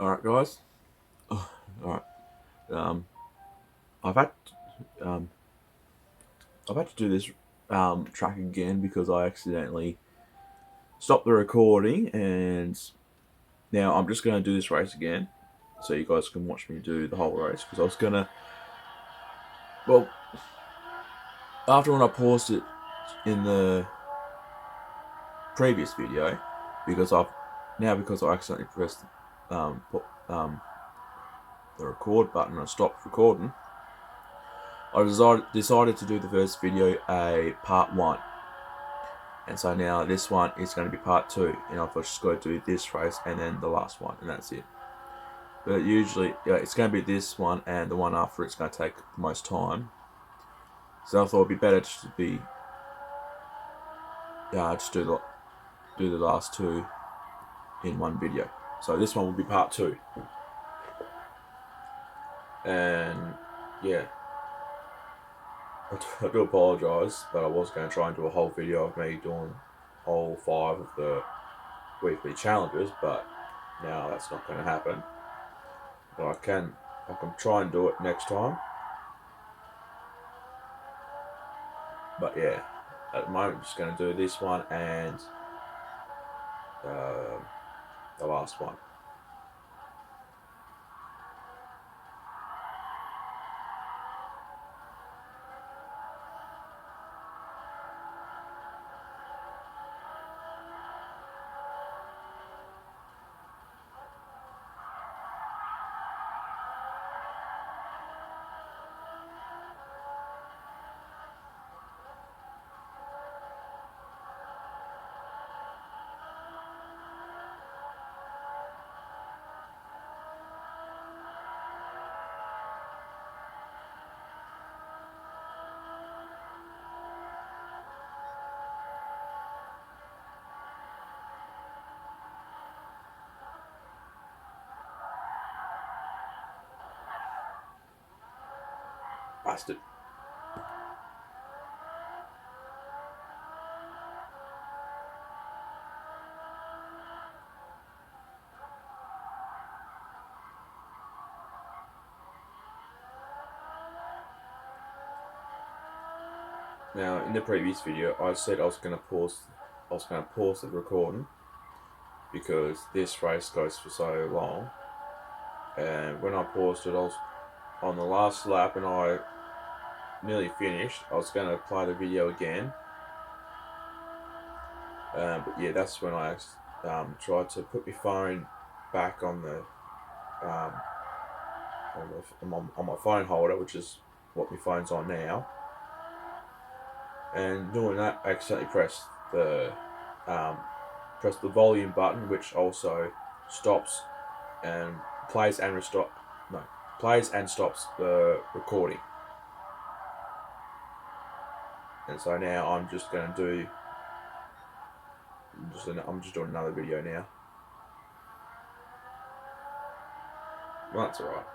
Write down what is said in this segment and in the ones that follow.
Alright, guys. Alright. Um, I've had um, I've had to do this track again because I accidentally stopped the recording, and now I'm just going to do this race again, so you guys can watch me do the whole race. Because I was gonna, well, after when I paused it in the previous video, because I accidentally pressed the record button and stopped recording. I decided to do the first video a part one, and so now this one is going to be part two, and I've just got to do this race and then the last one, and that's it. But usually, yeah, it's going to be this one, and the one after it's going to take the most time. So I thought it'd be better just to be, just do the last two in one video. So this one will be part two, and yeah, I do apologise, but I was going to try and do a whole video of me doing all 5 of the weekly challenges, but now that's not going to happen. But I can try and do it next time. But yeah, at the moment I'm just going to do this one and the last one. Bastard. Now, in the previous video, I said I was going to pause the recording because this race goes for so long. And when I paused it, I was on the last lap, and I nearly finished. I was going to play the video again, but yeah, that's when I tried to put my phone back on the um, on my phone holder, which is what my phone's on now. And doing that, I accidentally um, pressed the volume button, which also stops and plays and restop. No, plays and stops the recording. And so now I'm just going to do. I'm just doing another video now. Well, that's alright.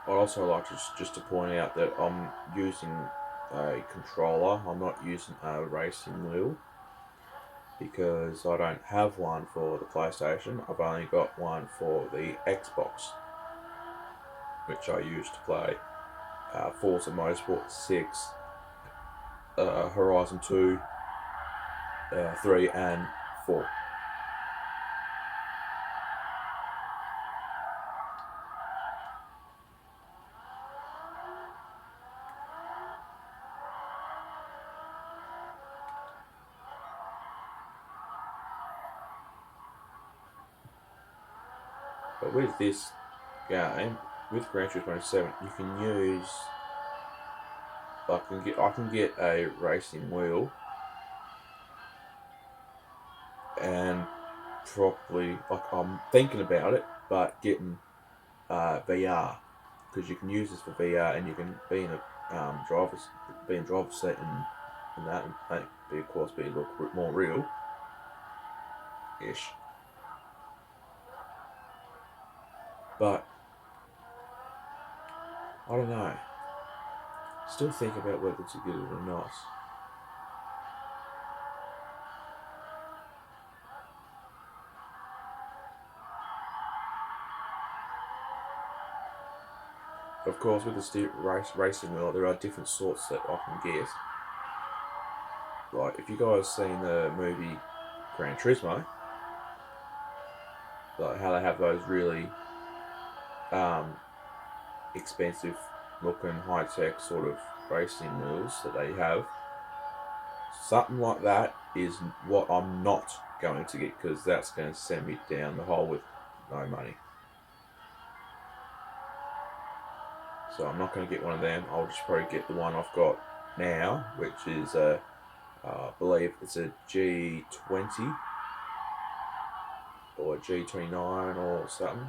I'd also like just to point out that I'm using a controller. I'm not using a racing wheel because I don't have one for the PlayStation. I've only got one for the Xbox, which I use to play Forza Motorsport 6, Horizon 2, 3 and 4. But with this game, with Gran Turismo 7, you can use. I can get a racing wheel and probably I'm thinking about it, but getting VR, because you can use this for VR and you can be in a driver's seat and that, and of course be a little bit more real. ish. But I don't know. Still think about whether to get it or not. Of course, with the racing wheel, there are different sorts that I can get. Like, if you guys seen the movie Gran Turismo, like how they have those really um, expensive looking high tech sort of racing wheels that they have, something like that is what I'm not going to get because that's going to send me down the hole with no money. So I'm not going to get one of them. I'll just probably get the one I've got now, which is I believe it's a G20 or a G29 or something.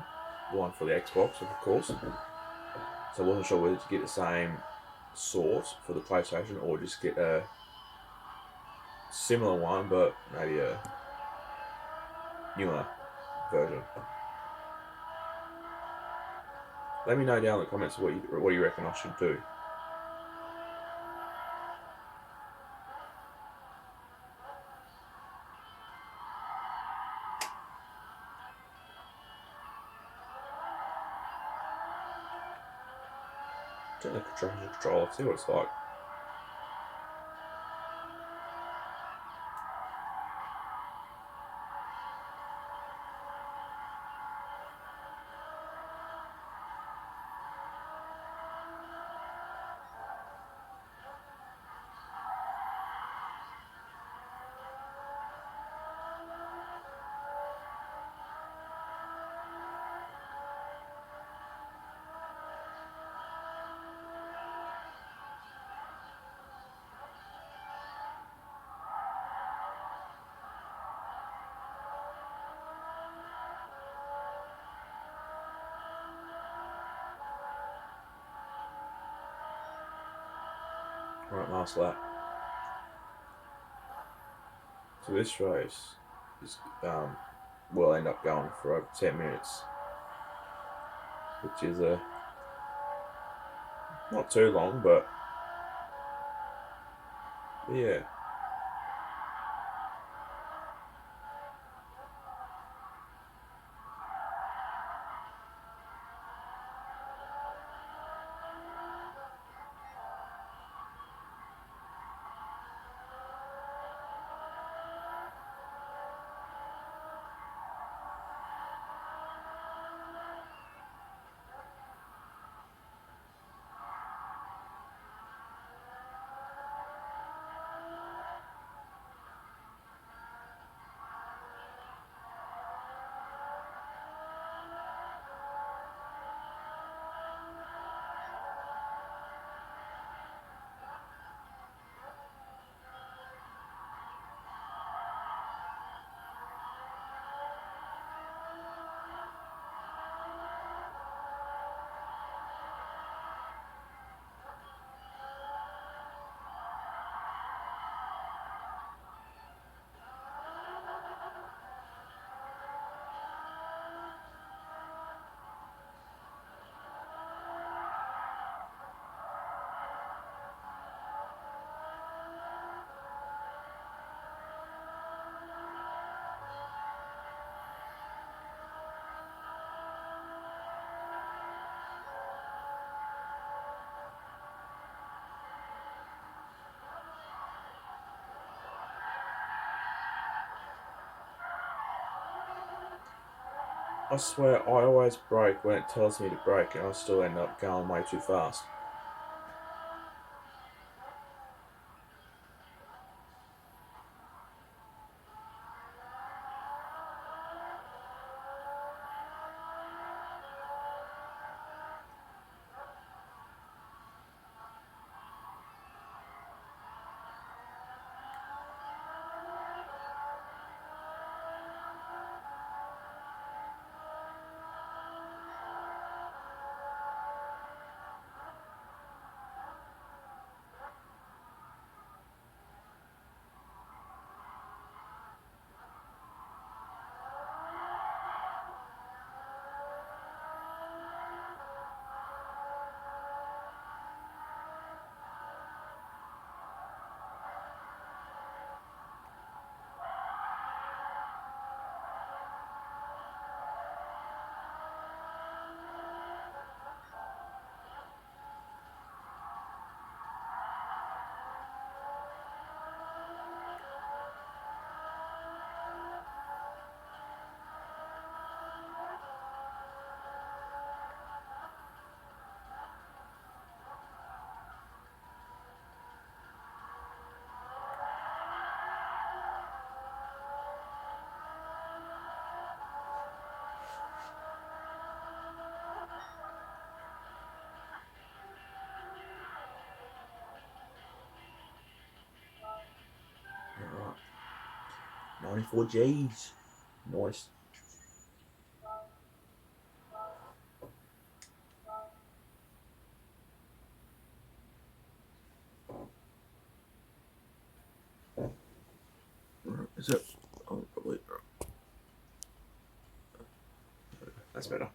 The one for the Xbox, of course. So I wasn't sure whether to get the same sort for the PlayStation or just get a similar one, but maybe a newer version. Let me know down in the comments what you reckon I should do. Turn the controller, see what it's like. Right, last lap. So this race is will end up going for over 10 minutes, which is not too long, but yeah. I swear I always brake when it tells me to brake and I still end up going way too fast. 94 G's. Nice. Is it? Oh, probably. That's better.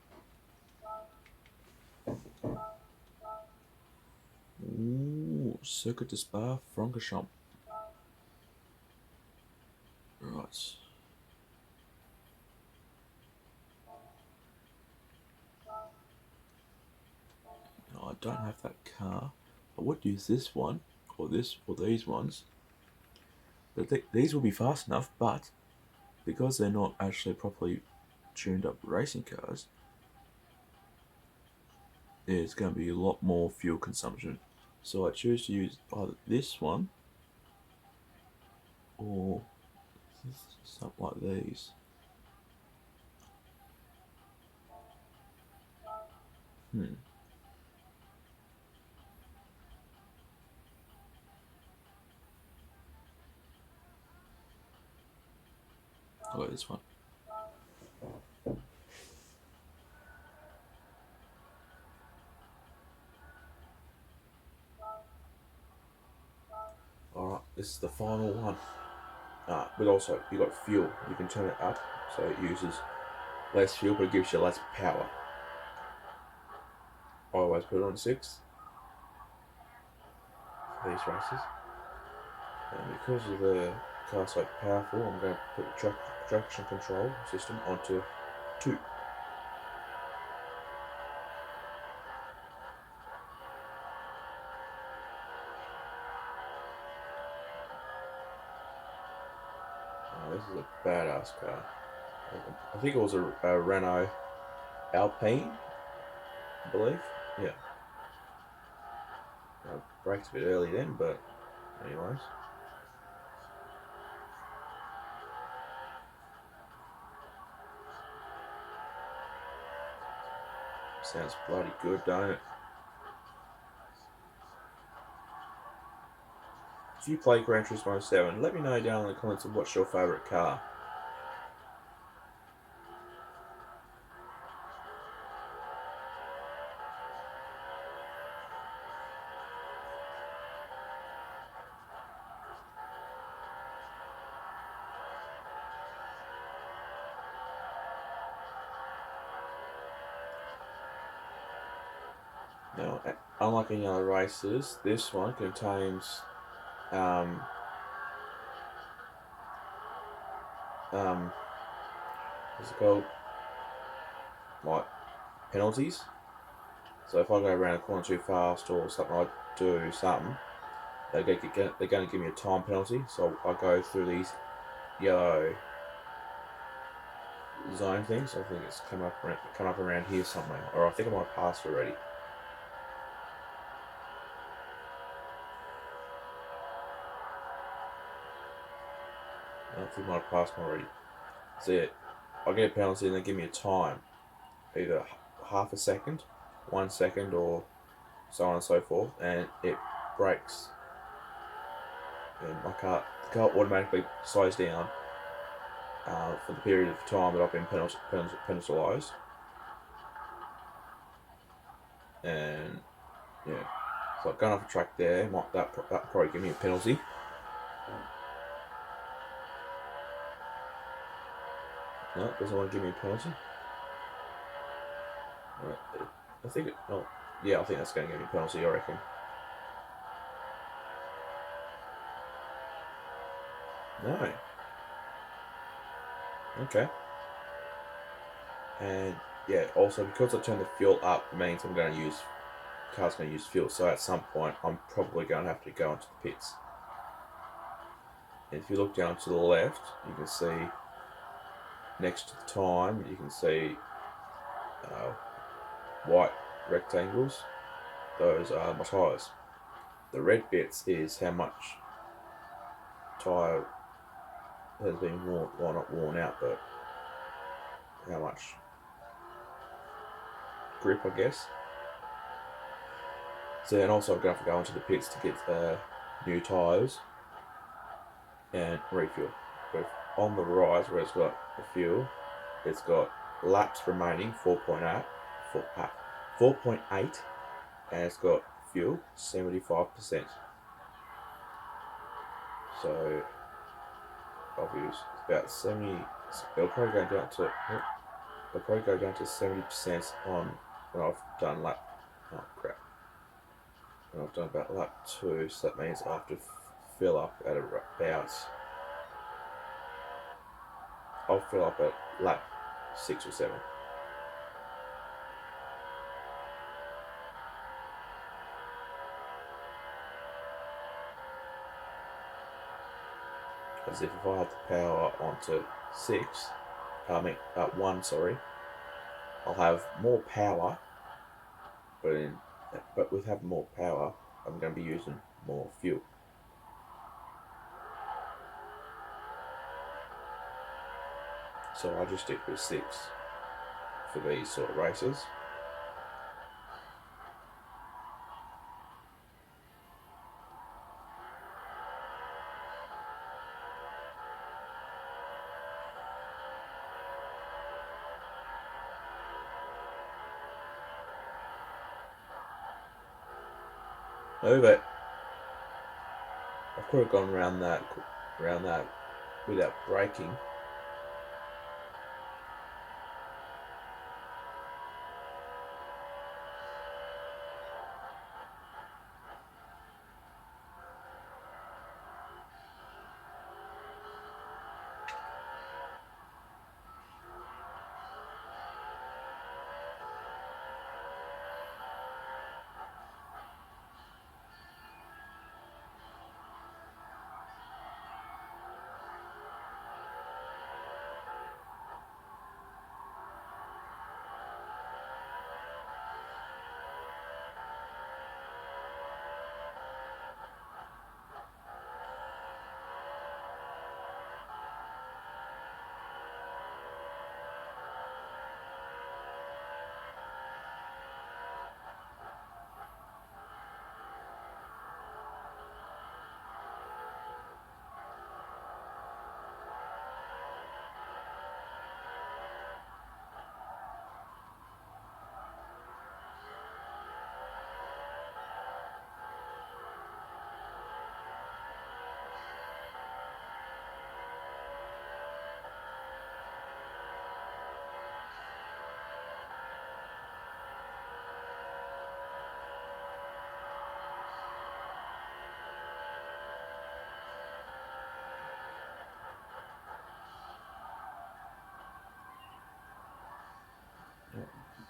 Ooh, Circuit de Spa Francorchamps. Right. No, I don't have that car. I would use this one, or this, or these ones. But these will be fast enough, but because they're not actually properly tuned up racing cars, there's going to be a lot more fuel consumption. So I choose to use either this one or something like these. I'll go this one. Alright, this is the final one. But also, you got fuel. You can turn it up so it uses less fuel, but it gives you less power. I always put it on 6 for these races. And because of the car so powerful, I'm going to put the traction control system onto 2. This is a badass car. I think it was a Renault Alpine, I believe. Yeah. Brakes a bit early then, but anyways. Sounds bloody good, don't it? If you play Gran Turismo 7, let me know down in the comments of what's your favourite car. Now, unlike any other races, this one contains what's it called? Like penalties. So if I go around a corner too fast or something, I do something, they're going to give me a time penalty. So I go through these yellow zone things. I think it's come up around here somewhere, or I think I might have passed already. I think I might have passed already. So yeah, I get a penalty and they give me a time, either half a second, 1 second, or so on and so forth, and it breaks. And the car automatically slows down for the period of time that I've been penalised. And yeah, so I've gone off a track there. That probably give me a penalty. No, it doesn't want to give me a penalty. I think yeah, I think that's going to give me a penalty, I reckon. No. Okay. And yeah, also because I turned the fuel up means I'm going to use car's going to use fuel. So at some point, I'm probably going to have to go into the pits. And if you look down to the left, you can see next to the time, you can see white rectangles. Those are my tyres. The red bits is how much tyre has been worn, well not worn out, but how much grip, I guess. So then also I'm going to have to go into the pits to get new tyres and refuel. But on the right, where it's got the fuel, it's got laps remaining 4.8, 4.8, and it's got fuel 75%. So I've used about 70. It'll probably go down to 70% on when I've done lap. Oh crap! When I've done about lap 2, so that means I have to fill up at about. I'll fill up at lap 6 or 7. As if I had the power onto 6, I mean at 1, sorry, I'll have more power, but with having more power, I'm going to be using more fuel. So I just stick with 6 for these sort of races. Move it. I could have gone around that without braking.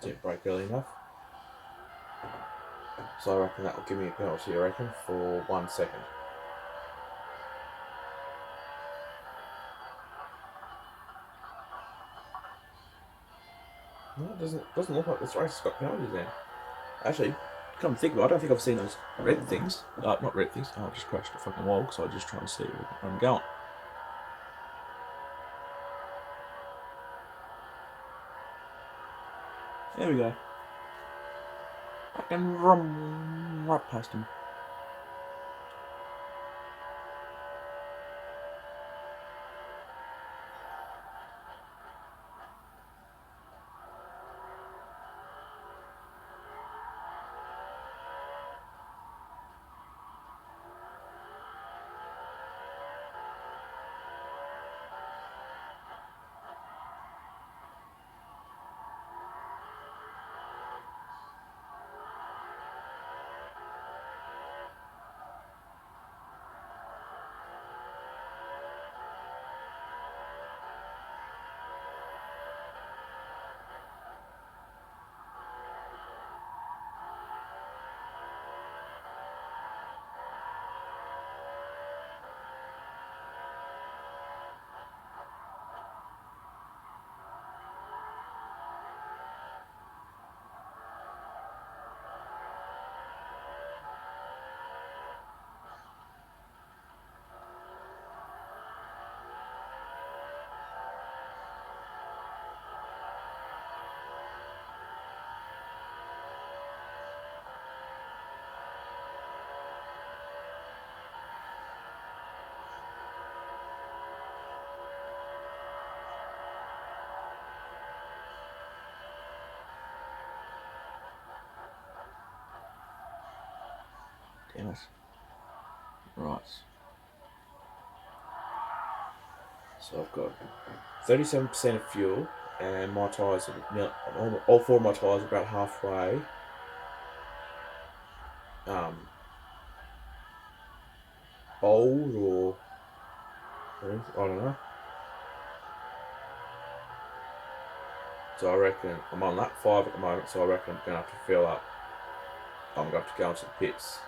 Didn't brake early enough. So I reckon that will give me a penalty, I reckon, for 1 second. No, it doesn't look like this race has got penalties then. Actually, come to think of it, I don't think I've seen those red things. Not red things. Oh, I just crashed the fucking wall because I was just trying to see where I'm going. There we go. Fucking rum right past him. Nice. Right. So I've got 37% of fuel, and my tyres are now, all four of my tyres are about halfway. Um, Old or I don't know. So I reckon I'm on lap 5 at the moment. So I reckon I'm gonna have to fill up. I'm gonna have to go into the pits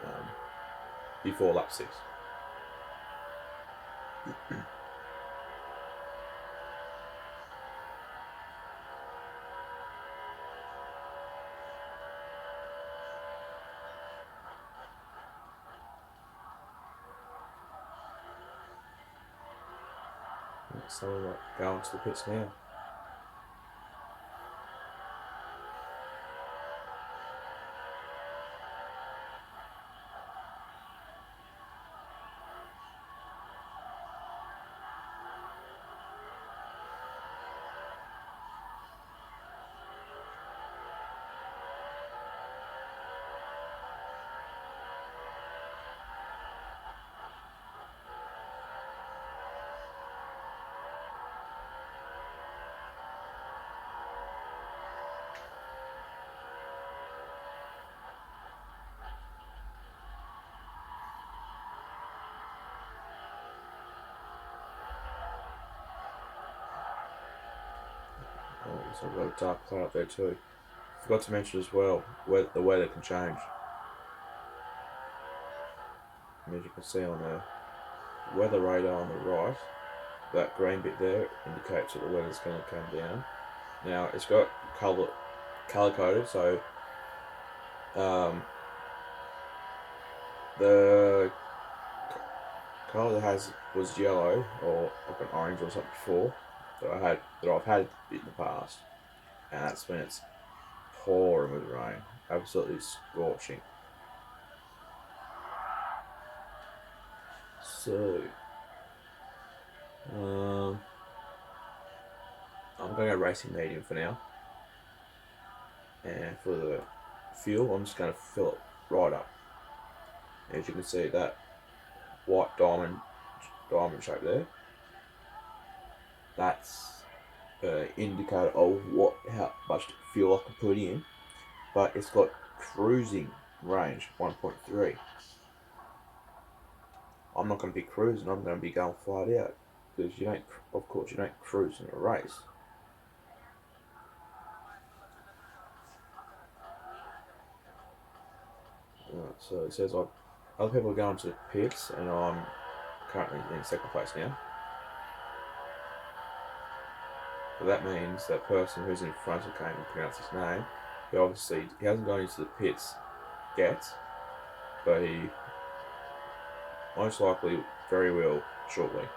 um, before lap 6. So I'm like going to the pits now. So I've got a dark cloud up there too. Forgot to mention as well, the weather can change. And as you can see on the weather radar on the right, that green bit there indicates that the weather's going to come down. Now it's got color coded, so the colour that has was yellow or like an orange or something before that I've had in the past, and that's when it's pouring with rain, absolutely scorching. So um, I'm going to go racing medium for now, and for the fuel, I'm just going to fill it right up. As you can see, that white diamond shape there, that's indicator of how much fuel I can put in, but it's got cruising range 1.3. I'm not going to be cruising. I'm going to be going flat out because of course, you don't cruise in a race. So it says other people are going to the pits, and I'm currently in second place now. But that means that person who's in front of can't even pronounce his name. He hasn't gone into the pits yet, but he most likely very will shortly.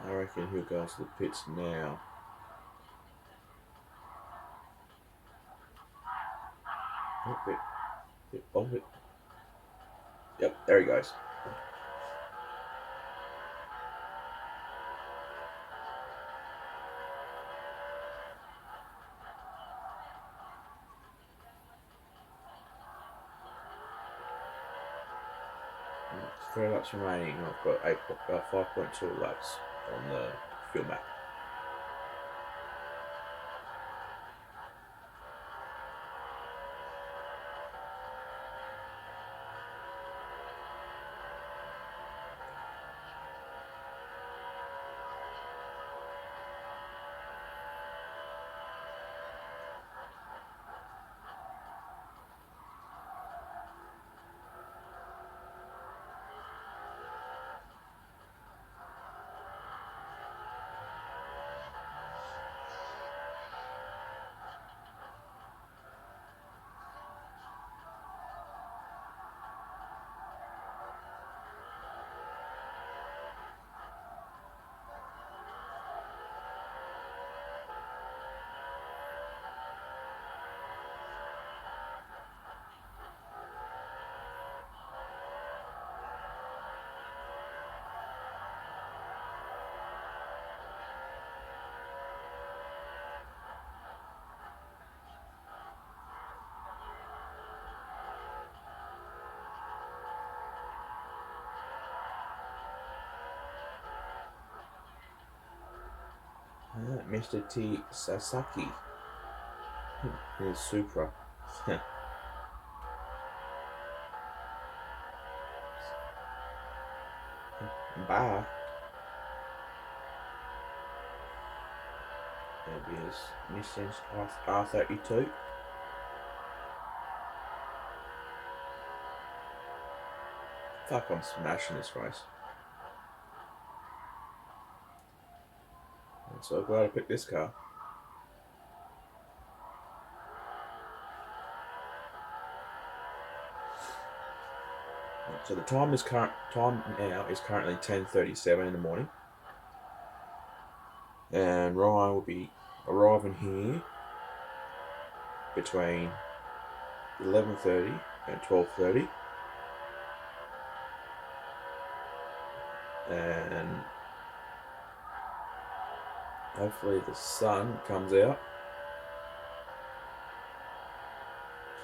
I reckon he'll go to the pits now. Oh, bit, bit, oh, bit. Yep, there he goes. It's 3 laps remaining. I've got 5.2 laps on the fuel map. Mr. T. Sasaki. Here's Supra. Bye. There is Nissan's R32. Fuck, I'm smashing this race. I'm so glad I picked this car. So the time now is currently 10:37 in the morning, and Ryan will be arriving here between 11:30 and 12:30, and hopefully the sun comes out.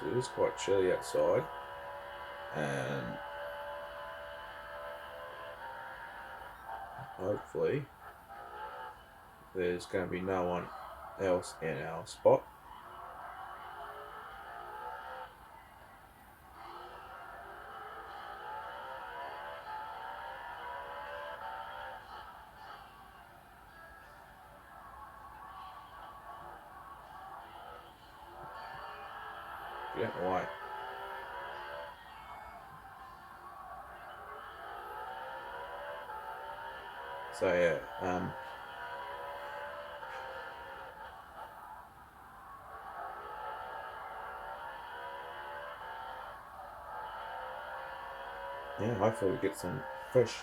So it is quite chilly outside, and hopefully there's going to be no one else in our spot. Get out of the way. So yeah, hopefully we get some fish.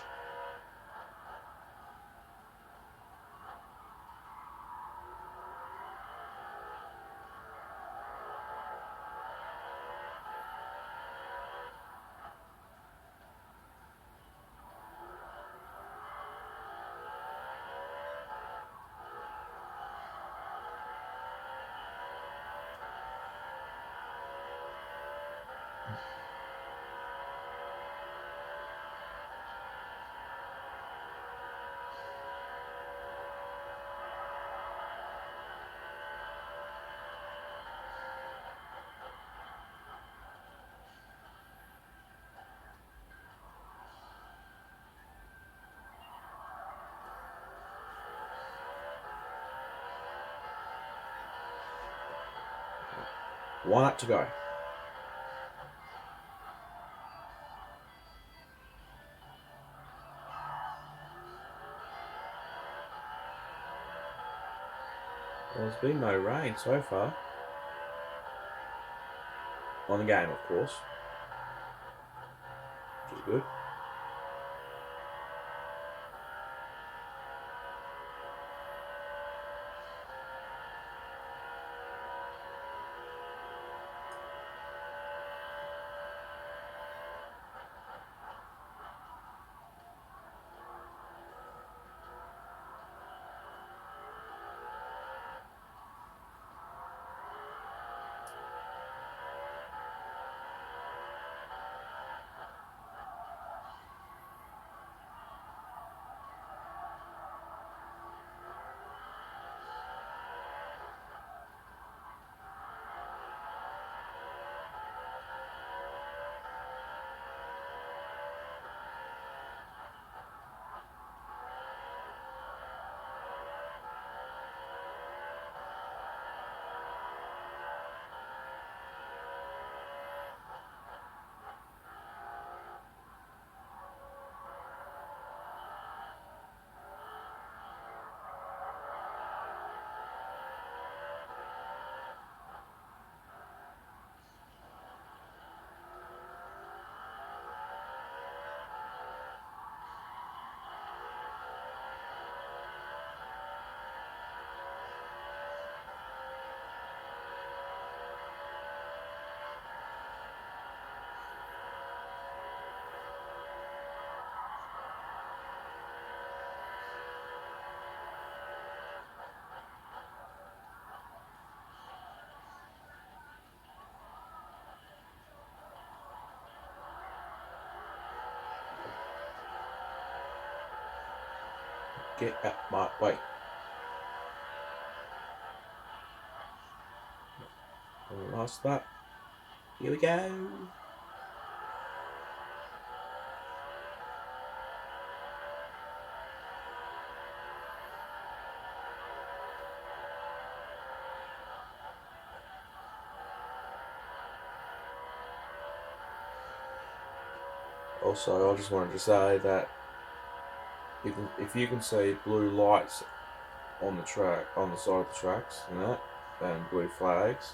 One up to go. Well, there's been no rain so far. On the game, of course. Which is good. Get out my way. Last spot. Here we go. Also, I just wanted to say that if you can see blue lights on the track, on the side of the tracks, and blue flags,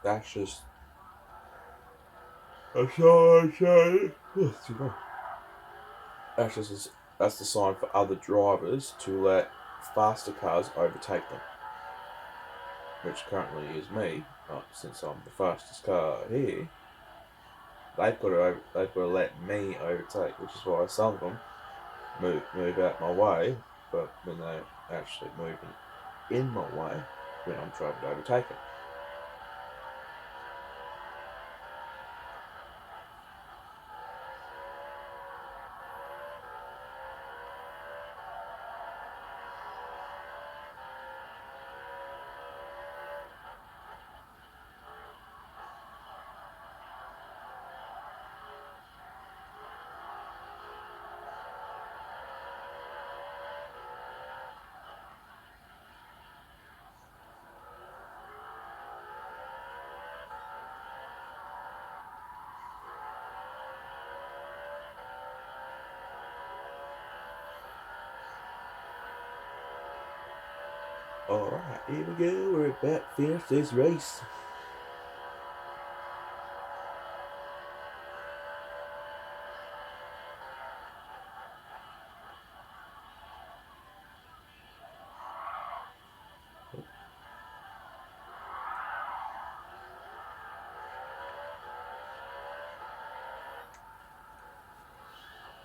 that's just that's that's the sign for other drivers to let faster cars overtake them, which currently is me. Since I'm the fastest car here, they've got to let me overtake, which is why some of them move out my way, but when they're actually moving in my way, when I'm trying to overtake them. Alright, here we go, we're about to finish this race.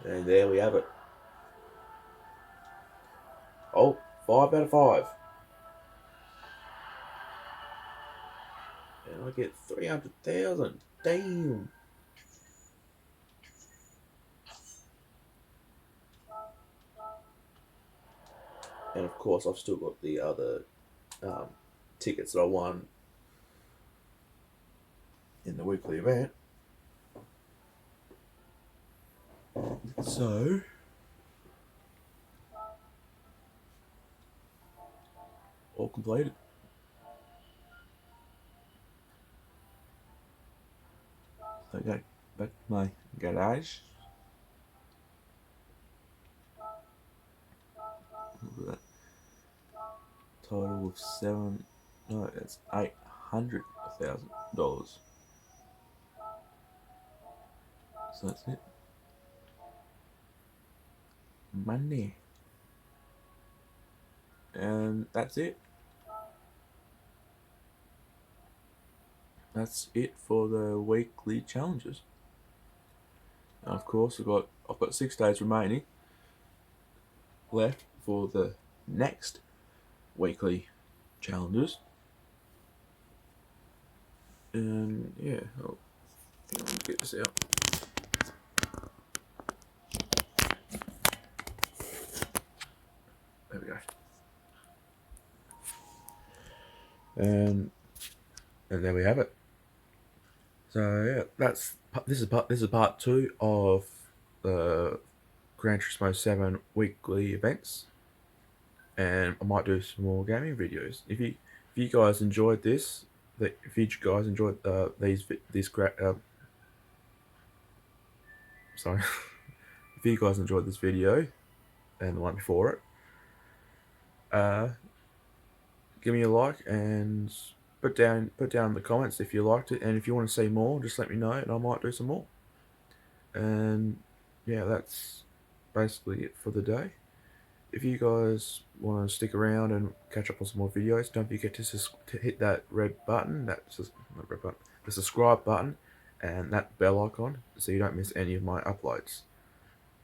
And there we have it. Oh, 5 out of 5. And I get 300,000. Damn. And of course, I've still got the other tickets that I won in the weekly event. So, all completed. So I go back to my garage. Look at that. Total of it's $800,000. So that's it. Money. And that's it. That's it for the weekly challenges. And of course, I've got 6 days remaining left for the next weekly challenges. And yeah, I'll get this out. There we go. And there we have it. So yeah, this is part 2 of the Gran Turismo 7 weekly events, and I might do some more gaming videos. If you guys enjoyed this, if you guys enjoyed sorry, if you guys enjoyed this video and the one before it, give me a like and put down in the comments if you liked it, and if you want to see more, just let me know and I might do some more. And yeah, that's basically it for the day. If you guys want to stick around and catch up on some more videos, don't forget to hit that red button, the subscribe button, and that bell icon so you don't miss any of my uploads.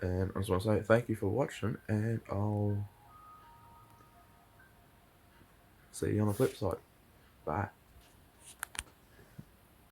And I just want to say thank you for watching, and I'll see you on the flip side. Bye.